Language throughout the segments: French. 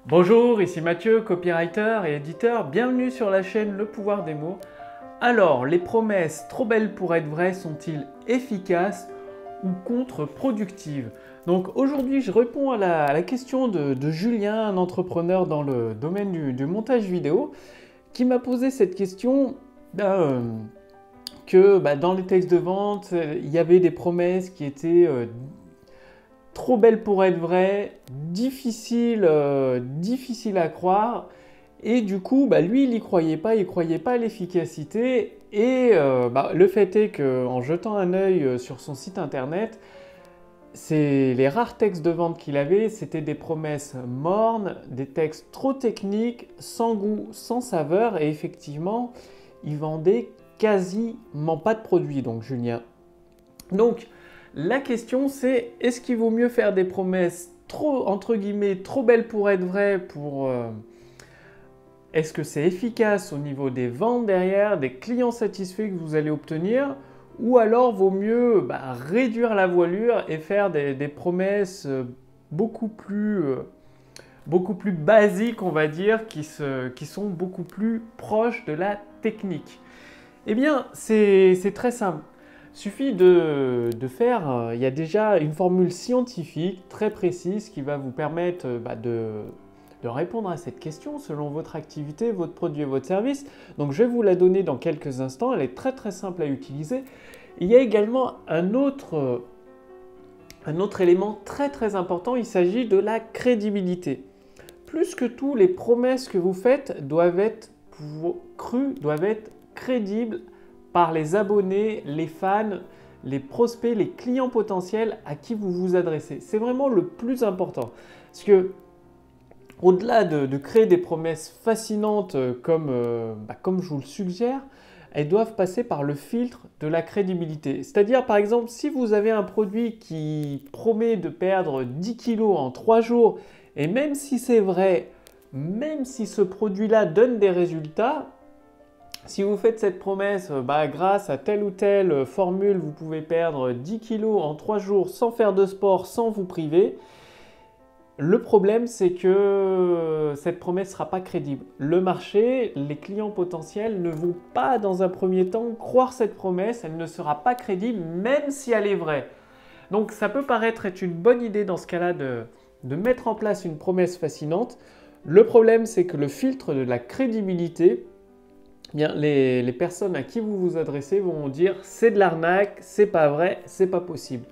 Bonjour, ici Mathieu, copywriter et éditeur. Bienvenue sur la chaîne Le Pouvoir des mots. Alors, les promesses trop belles pour être vraies sont-ils efficaces ou contre-productives? Donc aujourd'hui, je réponds à la question de Julien, un entrepreneur dans le domaine du montage vidéo, qui m'a posé cette question dans les textes de vente, il y avait des promesses qui étaient trop belle pour être vraie, difficile à croire. Et du coup, lui, il n'y croyait pas, à l'efficacité. Et le fait est qu'en jetant un œil sur son site internet, les rares textes de vente qu'il avait, c'était des promesses mornes, des textes trop techniques, sans goût, sans saveur. Et effectivement, il vendait quasiment pas de produits, donc Julien. Donc, la question c'est, est-ce qu'il vaut mieux faire des promesses trop, entre guillemets, trop belles pour être vraies est-ce que c'est efficace au niveau des ventes derrière, des clients satisfaits que vous allez obtenir? Ou alors vaut mieux réduire la voilure et faire des promesses beaucoup plus basiques, on va dire, qui sont beaucoup plus proches de la technique. Eh bien, c'est très simple. Suffit de faire, il y a déjà une formule scientifique très précise qui va vous permettre de répondre à cette question selon votre activité, votre produit et votre service. Donc je vais vous la donner dans quelques instants, elle est très très simple à utiliser. Il y a également un autre élément très très important, il s'agit de la crédibilité. Plus que tout, les promesses que vous faites doivent être crues, doivent être crédibles par les abonnés, les fans, les prospects, les clients potentiels à qui vous vous adressez. C'est vraiment le plus important. Parce que au-delà de créer des promesses fascinantes comme je vous le suggère, elles doivent passer par le filtre de la crédibilité. C'est-à-dire, par exemple, si vous avez un produit qui promet de perdre 10 kilos en 3 jours, et même si c'est vrai, même si ce produit-là donne des résultats, si vous faites cette promesse, grâce à telle ou telle formule, vous pouvez perdre 10 kilos en 3 jours sans faire de sport, sans vous priver. Le problème, c'est que cette promesse ne sera pas crédible. Le marché, les clients potentiels ne vont pas dans un premier temps croire cette promesse, elle ne sera pas crédible même si elle est vraie. Donc ça peut paraître être une bonne idée dans ce cas-là de mettre en place une promesse fascinante. Le problème, c'est que le filtre de la crédibilité, les personnes à qui vous vous adressez vont dire c'est de l'arnaque, c'est pas vrai, c'est pas possible.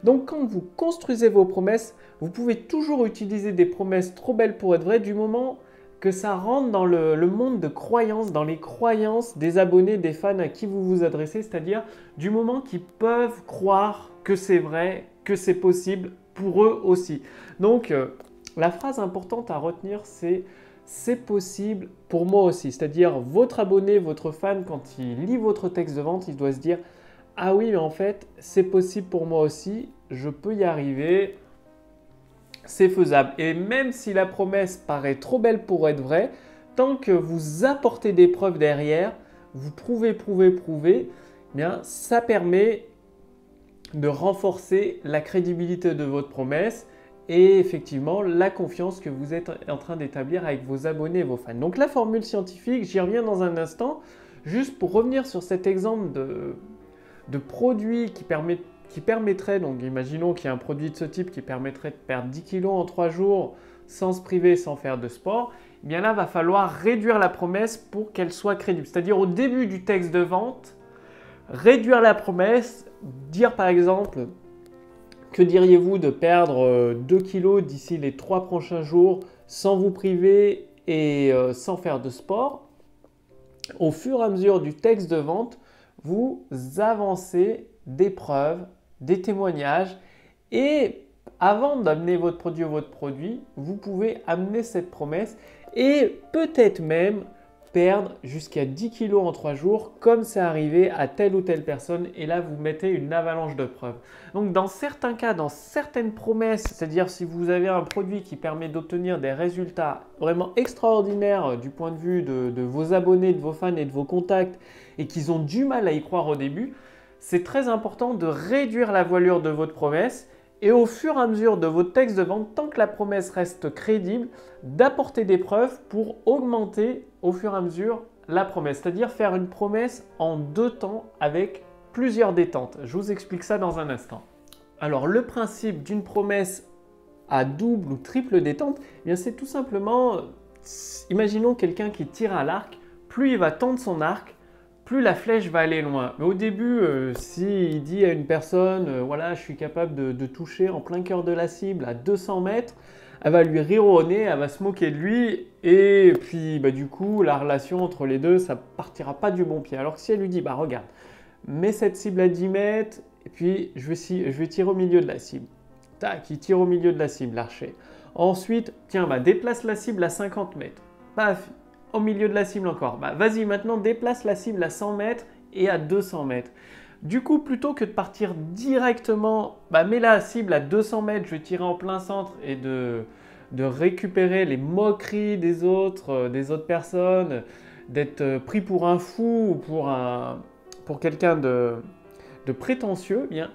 Donc quand vous construisez vos promesses, vous pouvez toujours utiliser des promesses trop belles pour être vraies du moment que ça rentre dans le monde de croyances, dans les croyances des abonnés, des fans à qui vous vous adressez, c'est-à-dire du moment qu'ils peuvent croire que c'est vrai, que c'est possible pour eux aussi. Donc la phrase importante à retenir, c'est possible pour moi aussi. C'est-à-dire votre abonné, votre fan, quand il lit votre texte de vente, il doit se dire « Ah oui, mais en fait, c'est possible pour moi aussi, je peux y arriver, c'est faisable. » Et même si la promesse paraît trop belle pour être vraie, tant que vous apportez des preuves derrière, vous prouvez, ça permet de renforcer la crédibilité de votre promesse et effectivement la confiance que vous êtes en train d'établir avec vos abonnés et vos fans. Donc la formule scientifique, j'y reviens dans un instant, juste pour revenir sur cet exemple de produit qui permettrait, donc imaginons qu'il y a un produit de ce type qui permettrait de perdre 10 kg en 3 jours sans se priver, sans faire de sport, eh bien là, il va falloir réduire la promesse pour qu'elle soit crédible. C'est-à-dire au début du texte de vente, réduire la promesse, dire par exemple, que diriez-vous de perdre 2 kg d'ici les 3 prochains jours sans vous priver et sans faire de sport? Au fur et à mesure du texte de vente, vous avancez des preuves, des témoignages et avant d'amener votre produit ou votre produit, vous pouvez amener cette promesse et peut-être même perdre jusqu'à 10 kg en 3 jours comme c'est arrivé à telle ou telle personne et là vous mettez une avalanche de preuves. Donc dans certains cas, dans certaines promesses, c'est-à-dire si vous avez un produit qui permet d'obtenir des résultats vraiment extraordinaires du point de vue de vos abonnés, de vos fans et de vos contacts et qu'ils ont du mal à y croire au début, c'est très important de réduire la voilure de votre promesse et au fur et à mesure de votre texte de vente, tant que la promesse reste crédible, d'apporter des preuves pour augmenter au fur et à mesure la promesse, c'est-à-dire faire une promesse en 2 temps avec plusieurs détentes. Je vous explique ça dans un instant. Alors le principe d'une promesse à double ou triple détente, eh bien c'est tout simplement, imaginons quelqu'un qui tire à l'arc, plus il va tendre son arc, plus la flèche va aller loin. Mais au début, s'il dit à une personne, voilà, je suis capable de toucher en plein cœur de la cible à 200 mètres, elle va lui rire au nez, elle va se moquer de lui, et puis du coup, la relation entre les deux, ça partira pas du bon pied. Alors que si elle lui dit, regarde, mets cette cible à 10 mètres, et puis je vais tirer au milieu de la cible. Tac, il tire au milieu de la cible, l'archer. Ensuite, tiens, déplace la cible à 50 mètres. Paf, au milieu de la cible encore. Vas-y, maintenant, déplace la cible à 100 mètres et à 200 mètres. Du coup, plutôt que de partir directement, mets la cible à 200 mètres, je vais tirer en plein centre et de récupérer les moqueries des autres personnes, d'être pris pour un fou ou pour quelqu'un de prétentieux, bien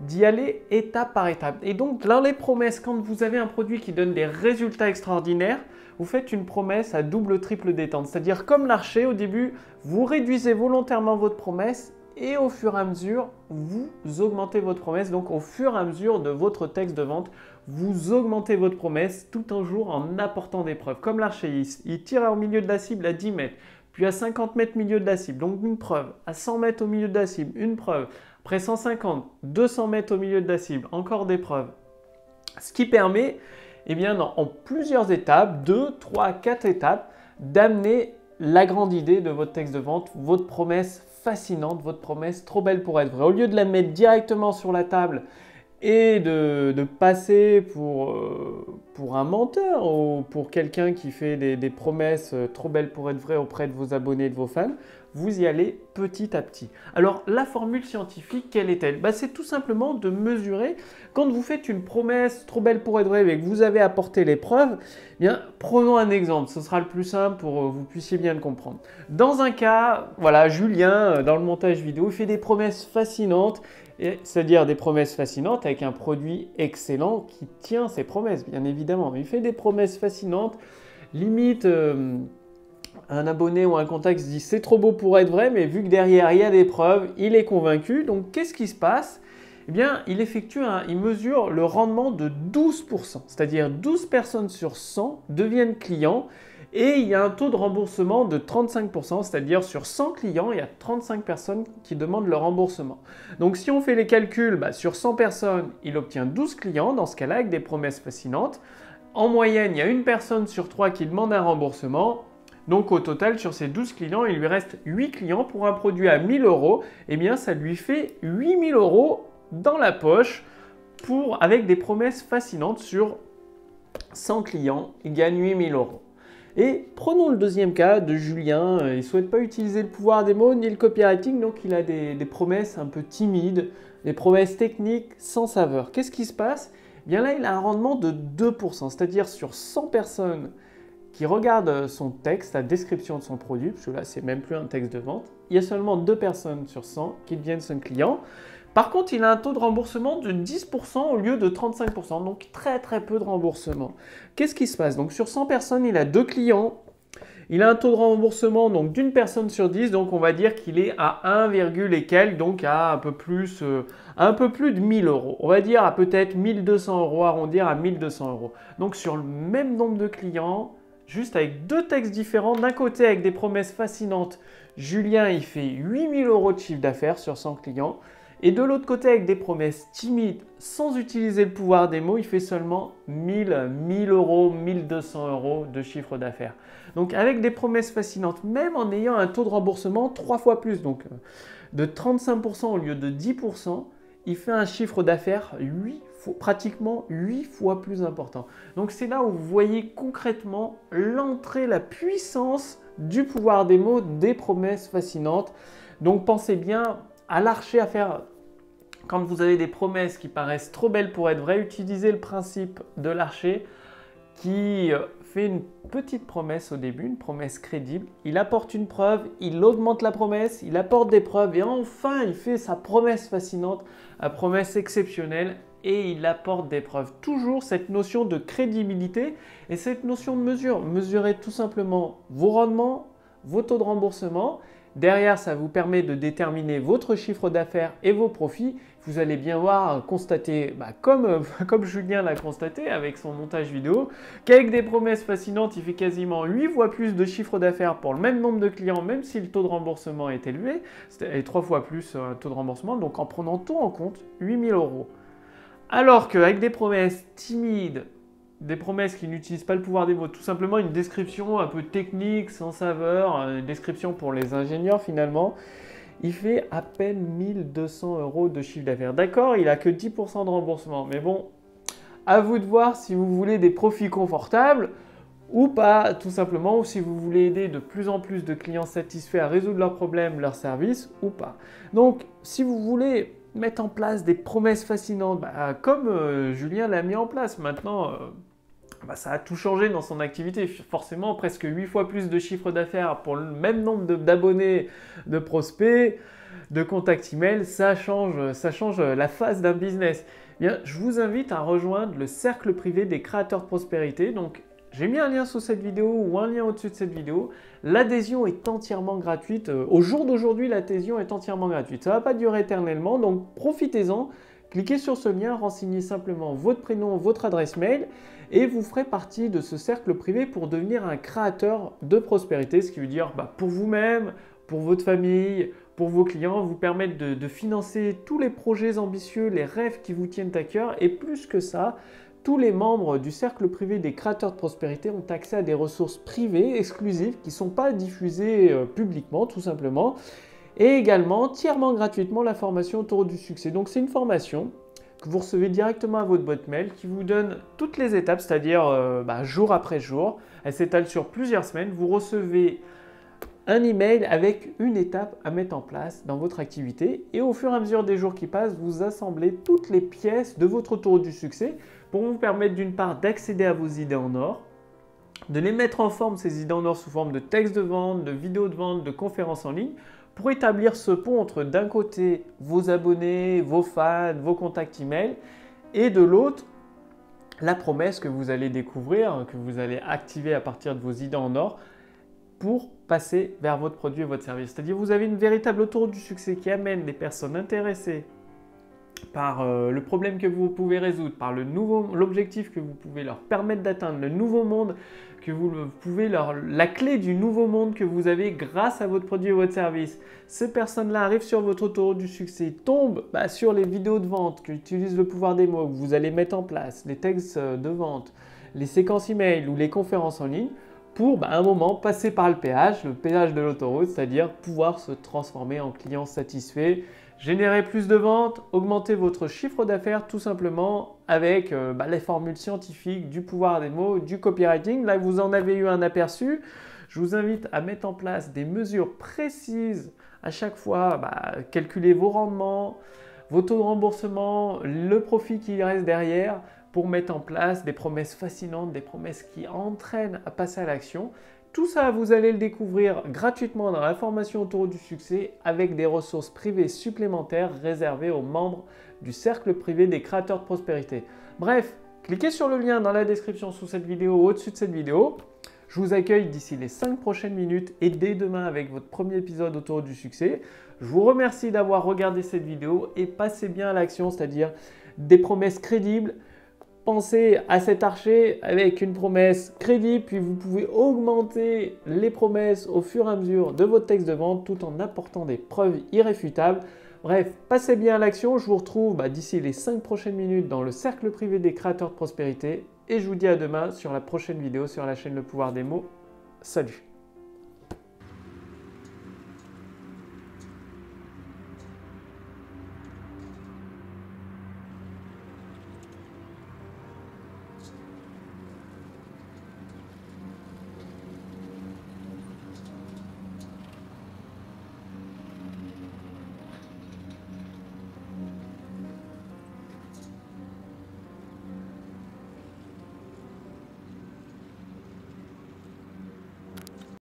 d'y aller étape par étape. Et donc, dans les promesses, quand vous avez un produit qui donne des résultats extraordinaires, vous faites une promesse à double, triple détente. C'est-à-dire, comme l'archer, au début, vous réduisez volontairement votre promesse et au fur et à mesure, vous augmentez votre promesse. Donc, au fur et à mesure de votre texte de vente, vous augmentez votre promesse tout un jour en apportant des preuves. Comme l'archer, il tire au milieu de la cible à 10 mètres, puis à 50 mètres au milieu de la cible, donc une preuve. À 100 mètres au milieu de la cible, une preuve. Après 150, 200 mètres au milieu de la cible, encore des preuves. Ce qui permet, en plusieurs étapes, 2, 3, 4 étapes, d'amener la grande idée de votre texte de vente, votre promesse fascinante, votre promesse trop belle pour être vraie. Au lieu de la mettre directement sur la table et de passer pour un menteur ou pour quelqu'un qui fait des promesses trop belles pour être vraies auprès de vos abonnés et de vos fans, vous y allez petit à petit. Alors, la formule scientifique, quelle est-elle? C'est tout simplement de mesurer, quand vous faites une promesse trop belle pour être vraie et que vous avez apporté les preuves, prenons un exemple, ce sera le plus simple pour que vous puissiez bien le comprendre. Dans un cas, voilà, Julien, dans le montage vidéo, il fait des promesses fascinantes, c'est-à-dire des promesses fascinantes avec un produit excellent qui tient ses promesses, bien évidemment. Il fait des promesses fascinantes, limite... un abonné ou un contact se dit c'est trop beau pour être vrai, mais vu que derrière il y a des preuves, il est convaincu. Donc qu'est-ce qui se passe? Il mesure le rendement de 12%, c'est-à-dire 12 personnes sur 100 deviennent clients et il y a un taux de remboursement de 35%, c'est-à-dire sur 100 clients, il y a 35 personnes qui demandent le remboursement. Donc si on fait les calculs, sur 100 personnes, il obtient 12 clients, dans ce cas-là avec des promesses fascinantes. En moyenne, il y a une personne sur 3 qui demande un remboursement. Donc au total, sur ces 12 clients, il lui reste 8 clients pour un produit à 1000 €. Ça lui fait 8000 € dans la poche avec des promesses fascinantes sur 100 clients. Il gagne 8000 €. Et prenons le deuxième cas de Julien. Il ne souhaite pas utiliser le pouvoir des mots ni le copywriting, donc il a des promesses un peu timides, des promesses techniques sans saveur. Qu'est-ce qui se passe? Là, il a un rendement de 2%, c'est-à-dire sur 100 personnes qui regarde son texte, la description de son produit, parce que là, c'est même plus un texte de vente, il y a seulement 2 personnes sur 100 qui deviennent son client. Par contre, il a un taux de remboursement de 10% au lieu de 35%, donc très très peu de remboursement. Qu'est-ce qui se passe? Donc sur 100 personnes, il a 2 clients. Il a un taux de remboursement d'une personne sur 10, donc on va dire qu'il est à 1, et quelques, donc à un peu plus de 1000 €. On va dire à peut-être 1200 €, arrondir à 1200 €. Donc sur le même nombre de clients, juste avec 2 textes différents, d'un côté avec des promesses fascinantes, Julien il fait 8000 € de chiffre d'affaires sur 100 clients, et de l'autre côté avec des promesses timides, sans utiliser le pouvoir des mots, il fait seulement 1000 €, 1200 € de chiffre d'affaires. Donc avec des promesses fascinantes, même en ayant un taux de remboursement 3 fois plus, donc de 35% au lieu de 10%, il fait un chiffre d'affaires pratiquement 8 fois plus important. Donc c'est là où vous voyez concrètement l'entrée, la puissance du pouvoir des mots, des promesses fascinantes. Donc pensez bien à l'archer à faire, quand vous avez des promesses qui paraissent trop belles pour être vraies, utilisez le principe de l'archer qui fait une petite promesse au début, une promesse crédible. Il apporte une preuve, il augmente la promesse, il apporte des preuves et enfin il fait sa promesse fascinante, la promesse exceptionnelle et il apporte des preuves. Toujours cette notion de crédibilité et cette notion de mesure. Mesurez tout simplement vos rendements, vos taux de remboursement. Derrière, ça vous permet de déterminer votre chiffre d'affaires et vos profits. Vous allez bien voir, constater, comme Julien l'a constaté avec son montage vidéo, qu'avec des promesses fascinantes, il fait quasiment 8 fois plus de chiffre d'affaires pour le même nombre de clients, même si le taux de remboursement est élevé, et 3 fois plus un taux de remboursement, donc en prenant tout en compte, 8 000 €. Alors qu'avec des promesses timides, des promesses qui n'utilisent pas le pouvoir des mots, tout simplement une description un peu technique, sans saveur, une description pour les ingénieurs finalement, il fait à peine 1200 € de chiffre d'affaires. D'accord, il n'a que 10% de remboursement, mais bon, à vous de voir si vous voulez des profits confortables ou pas, tout simplement, ou si vous voulez aider de plus en plus de clients satisfaits à résoudre leurs problèmes, leurs services ou pas. Donc, si vous voulez mettre en place des promesses fascinantes, comme Julien l'a mis en place maintenant, ça a tout changé dans son activité. Forcément, presque 8 fois plus de chiffre d'affaires pour le même nombre d'abonnés, de prospects, de contacts email, ça change la face d'un business. Bien, je vous invite à rejoindre le cercle privé des créateurs de prospérité. Donc, j'ai mis un lien sous cette vidéo ou un lien au-dessus de cette vidéo. L'adhésion est entièrement gratuite. Au jour d'aujourd'hui, l'adhésion est entièrement gratuite. Ça ne va pas durer éternellement, donc profitez-en. Cliquez sur ce lien, renseignez simplement votre prénom, votre adresse mail et vous ferez partie de ce cercle privé pour devenir un créateur de prospérité, ce qui veut dire pour vous-même, pour votre famille, pour vos clients, vous permettre de financer tous les projets ambitieux, les rêves qui vous tiennent à cœur et plus que ça, tous les membres du cercle privé des créateurs de prospérité ont accès à des ressources privées exclusives qui ne sont pas diffusées publiquement tout simplement. Et également, entièrement gratuitement, la formation autour du succès. Donc, c'est une formation que vous recevez directement à votre boîte mail qui vous donne toutes les étapes, c'est-à-dire jour après jour. Elle s'étale sur plusieurs semaines. Vous recevez un email avec une étape à mettre en place dans votre activité. Et au fur et à mesure des jours qui passent, vous assemblez toutes les pièces de votre tour du succès pour vous permettre d'une part d'accéder à vos idées en or, de les mettre en forme, ces idées en or, sous forme de textes de vente, de vidéos de vente, de conférences en ligne, pour établir ce pont entre d'un côté vos abonnés, vos fans, vos contacts email et de l'autre la promesse que vous allez découvrir, que vous allez activer à partir de vos idées en or pour passer vers votre produit et votre service. C'est-à-dire vous avez une véritable tour du succès qui amène des personnes intéressées par le problème que vous pouvez résoudre, par l'objectif que vous pouvez leur permettre d'atteindre, le nouveau monde que vous pouvez la clé du nouveau monde que vous avez grâce à votre produit et votre service. Ces personnes-là arrivent sur votre tour du succès, tombent sur les vidéos de vente qui utilisent le pouvoir des mots que vous allez mettre en place, les textes de vente, les séquences email ou les conférences en ligne pour à un moment passer par le péage de l'autoroute, c'est-à-dire pouvoir se transformer en client satisfait, générer plus de ventes, augmenter votre chiffre d'affaires tout simplement avec les formules scientifiques, du pouvoir des mots, du copywriting. Là, vous en avez eu un aperçu. Je vous invite à mettre en place des mesures précises à chaque fois, calculer vos rendements, vos taux de remboursement, le profit qui reste derrière pour mettre en place des promesses fascinantes, des promesses qui entraînent à passer à l'action. Tout ça, vous allez le découvrir gratuitement dans la formation autour du succès avec des ressources privées supplémentaires réservées aux membres du cercle privé des créateurs de prospérité. Bref, cliquez sur le lien dans la description sous cette vidéo ou au-dessus de cette vidéo. Je vous accueille d'ici les 5 prochaines minutes et dès demain avec votre premier épisode autour du succès. Je vous remercie d'avoir regardé cette vidéo et passez bien à l'action, c'est-à-dire des promesses crédibles. Pensez à cet archer avec une promesse crédible, puis vous pouvez augmenter les promesses au fur et à mesure de votre texte de vente tout en apportant des preuves irréfutables. Bref, passez bien à l'action. Je vous retrouve d'ici les 5 prochaines minutes dans le cercle privé des créateurs de prospérité et je vous dis à demain sur la prochaine vidéo sur la chaîne Le Pouvoir des Mots. Salut!